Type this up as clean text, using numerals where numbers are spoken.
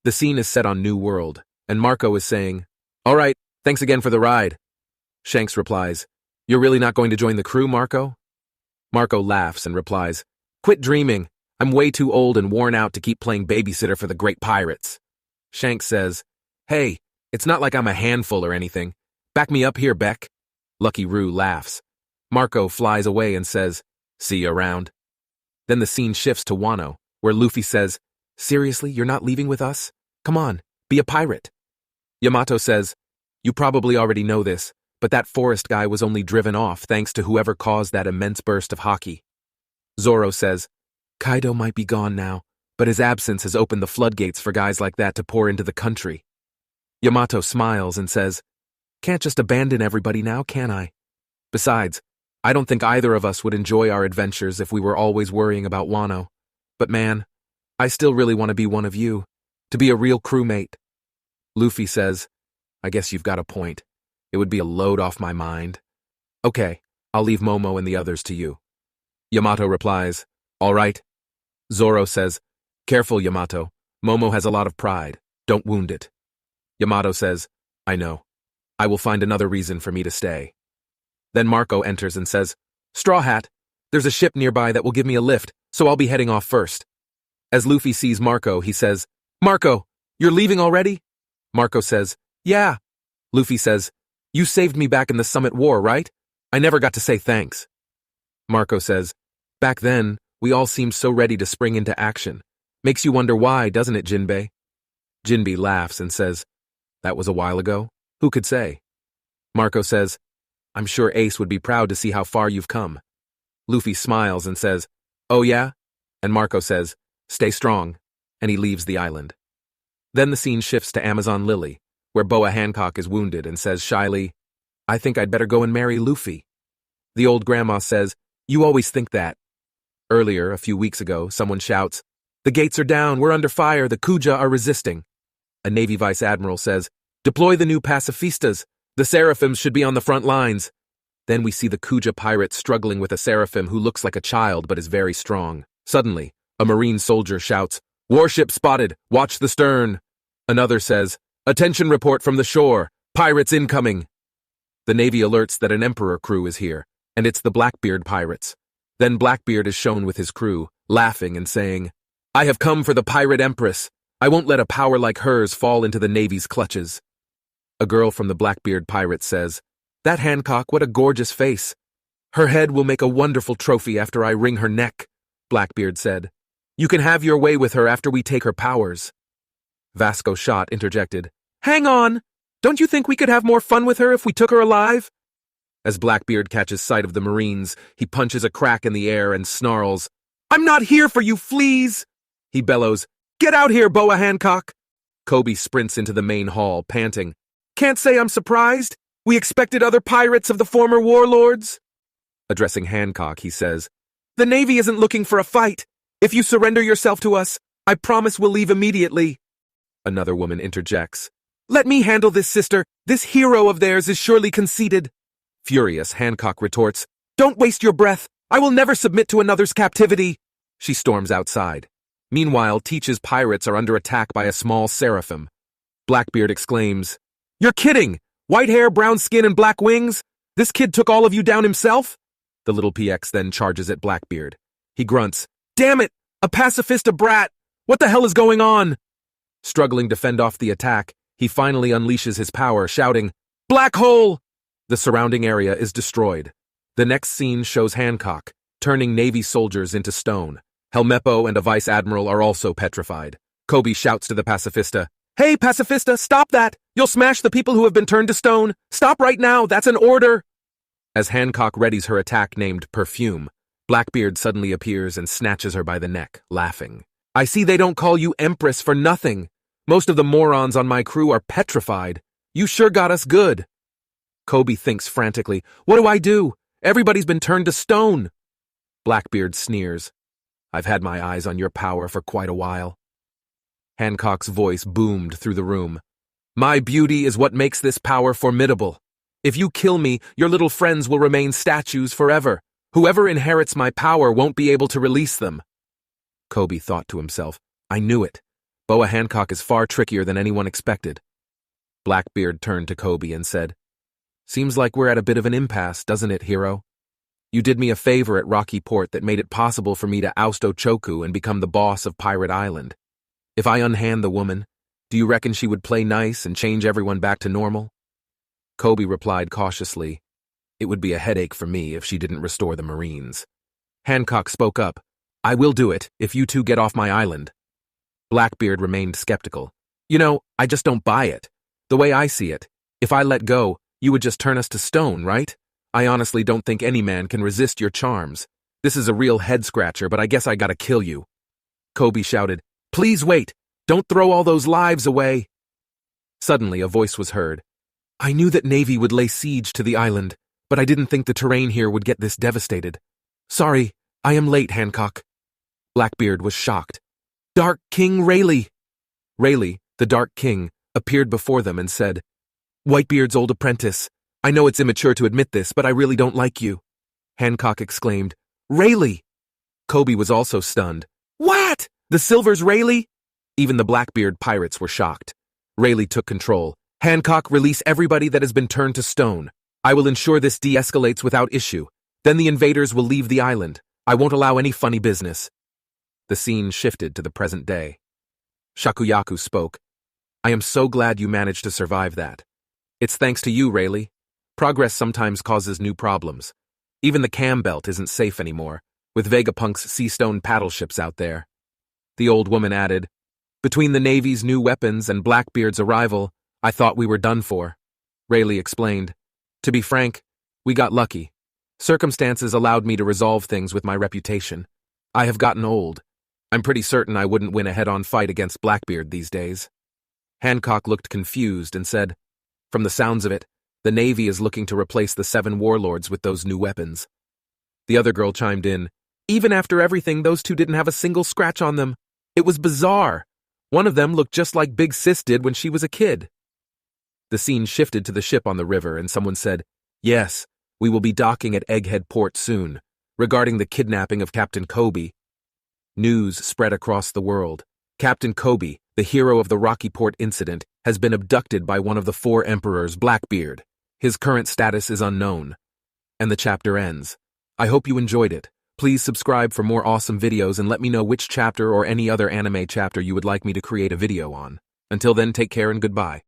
The scene is set on New World, and Marco is saying, "All right, thanks again for the ride." Shanks replies, "You're really not going to join the crew, Marco?" Marco laughs and replies, "Quit dreaming. I'm way too old and worn out to keep playing babysitter for the great pirates." Shanks says, "Hey, it's not like I'm a handful or anything. Back me up here, Beck." Lucky Roo laughs. Marco flies away and says, "See you around." Then the scene shifts to Wano, where Luffy says, "Seriously, you're not leaving with us? Come on, be a pirate." Yamato says, "You probably already know this, but that forest guy was only driven off thanks to whoever caused that immense burst of haki." Zoro says, "Kaido might be gone now, but his absence has opened the floodgates for guys like that to pour into the country." Yamato smiles and says, "Can't just abandon everybody now, can I? Besides, I don't think either of us would enjoy our adventures if we were always worrying about Wano. But man, I still really want to be one of you, to be a real crewmate." Luffy says, "I guess you've got a point. It would be a load off my mind. Okay, I'll leave Momo and the others to you." Yamato replies, "All right." Zoro says, "Careful, Yamato. Momo has a lot of pride. Don't wound it." Yamato says, "I know. I will find another reason for me to stay." Then Marco enters and says, "Straw Hat, there's a ship nearby that will give me a lift, so I'll be heading off first." As Luffy sees Marco, he says, "Marco, you're leaving already?" Marco says, "Yeah." Luffy says, "You saved me back in the Summit War, right? I never got to say thanks." Marco says, "Back then, we all seemed so ready to spring into action. Makes you wonder why, doesn't it, Jinbei?" Jinbei laughs and says, "That was a while ago. Who could say?" Marco says, "I'm sure Ace would be proud to see how far you've come." Luffy smiles and says, "Oh yeah?" And Marco says, "Stay strong," and he leaves the island. Then the scene shifts to Amazon Lily, where Boa Hancock is wounded and says shyly, "I think I'd better go and marry Luffy." The old grandma says, "You always think that." Earlier, a few weeks ago, someone shouts, "The gates are down, we're under fire, the Kuja are resisting." A Navy Vice Admiral says, "Deploy the new pacifistas. The Seraphims should be on the front lines." Then we see the Kuja pirate struggling with a Seraphim who looks like a child but is very strong. Suddenly, a Marine soldier shouts, "Warship spotted, watch the stern." Another says, "Attention report from the shore, pirates incoming." The Navy alerts that an Emperor crew is here, and it's the Blackbeard pirates. Then Blackbeard is shown with his crew, laughing and saying, "I have come for the Pirate Empress. I won't let a power like hers fall into the Navy's clutches." A girl from the Blackbeard pirates says, "That Hancock, what a gorgeous face. Her head will make a wonderful trophy after I wring her neck." Blackbeard said, "You can have your way with her after we take her powers." Vasco Shot interjected, "Hang on! Don't you think we could have more fun with her if we took her alive?" As Blackbeard catches sight of the Marines, he punches a crack in the air and snarls, "I'm not here for you fleas!" He bellows, "Get out here, Boa Hancock!" Kobe sprints into the main hall, panting, "Can't say I'm surprised. We expected other pirates of the former warlords." Addressing Hancock, he says, "The Navy isn't looking for a fight. If you surrender yourself to us, I promise we'll leave immediately." Another woman interjects, "Let me handle this, sister. This hero of theirs is surely conceited." Furious, Hancock retorts, "Don't waste your breath. I will never submit to another's captivity." She storms outside. Meanwhile, Teach's pirates are under attack by a small Seraphim. Blackbeard exclaims, "You're kidding! White hair, brown skin, and black wings? This kid took all of you down himself?" The little PX then charges at Blackbeard. He grunts, "Damn it! A pacifista brat! What the hell is going on?" Struggling to fend off the attack, he finally unleashes his power, shouting, "Black hole!" The surrounding area is destroyed. The next scene shows Hancock, turning Navy soldiers into stone. Helmeppo and a vice admiral are also petrified. Kobe shouts to the pacifista, "Hey, pacifista, stop that! You'll smash the people who have been turned to stone! Stop right now, that's an order!" As Hancock readies her attack named Perfume, Blackbeard suddenly appears and snatches her by the neck, laughing. "I see they don't call you Empress for nothing. Most of the morons on my crew are petrified. You sure got us good." Kobe thinks frantically, "What do I do? Everybody's been turned to stone." Blackbeard sneers, "I've had my eyes on your power for quite a while." Hancock's voice boomed through the room. "My beauty is what makes this power formidable. If you kill me, your little friends will remain statues forever. Whoever inherits my power won't be able to release them." Kobe thought to himself, "I knew it. Boa Hancock is far trickier than anyone expected. Blackbeard turned to Kobe and said, "Seems like we're at a bit of an impasse, doesn't it, hero? You did me a favor at Rocky Port that made it possible for me to oust Ochoku and become the boss of Pirate Island. If I unhand the woman, do you reckon she would play nice and change everyone back to normal?" Kobe replied cautiously, "It would be a headache for me if she didn't restore the Marines." Hancock spoke up, "I will do it if you two get off my island." Blackbeard remained skeptical. "You know, I just don't buy it. The way I see it, if I let go, you would just turn us to stone, right? I honestly don't think any man can resist your charms. This is a real head-scratcher, but I guess I gotta kill you." Kobe shouted, "Please wait! Don't throw all those lives away!" Suddenly, a voice was heard. "I knew that Navy would lay siege to the island, but I didn't think the terrain here would get this devastated. Sorry, I am late, Hancock." Blackbeard was shocked. "Dark King Rayleigh!" Rayleigh, the Dark King, appeared before them and said, "Whitebeard's old apprentice. I know it's immature to admit this, but I really don't like you." Hancock exclaimed, "Rayleigh!" Kobe was also stunned. "What? The Silver's Rayleigh?" Even the Blackbeard pirates were shocked. Rayleigh took control. "Hancock, release everybody that has been turned to stone. I will ensure this de-escalates without issue. Then the invaders will leave the island. I won't allow any funny business." The scene shifted to the present day. Shakuyaku spoke. "I am so glad you managed to survive that. It's thanks to you, Rayleigh. Progress sometimes causes new problems. Even the Cam Belt isn't safe anymore, with Vegapunk's sea-stone paddle ships out there." The old woman added, "Between the Navy's new weapons and Blackbeard's arrival, I thought we were done for." Rayleigh explained, "To be frank, we got lucky. Circumstances allowed me to resolve things with my reputation. I have gotten old. I'm pretty certain I wouldn't win a head-on fight against Blackbeard these days." Hancock looked confused and said, "From the sounds of it, the Navy is looking to replace the 7 warlords with those new weapons." The other girl chimed in, "Even after everything, those two didn't have a single scratch on them. It was bizarre. One of them looked just like Big Sis did when she was a kid." The scene shifted to the ship on the river, and someone said, "Yes, we will be docking at Egghead Port soon, regarding the kidnapping of Captain Kobe." News spread across the world. Captain Kobe, the hero of the Rocky Port incident, has been abducted by one of the 4 emperors, Blackbeard. His current status is unknown. And the chapter ends. I hope you enjoyed it. Please subscribe for more awesome videos and let me know which chapter or any other anime chapter you would like me to create a video on. Until then, take care and goodbye.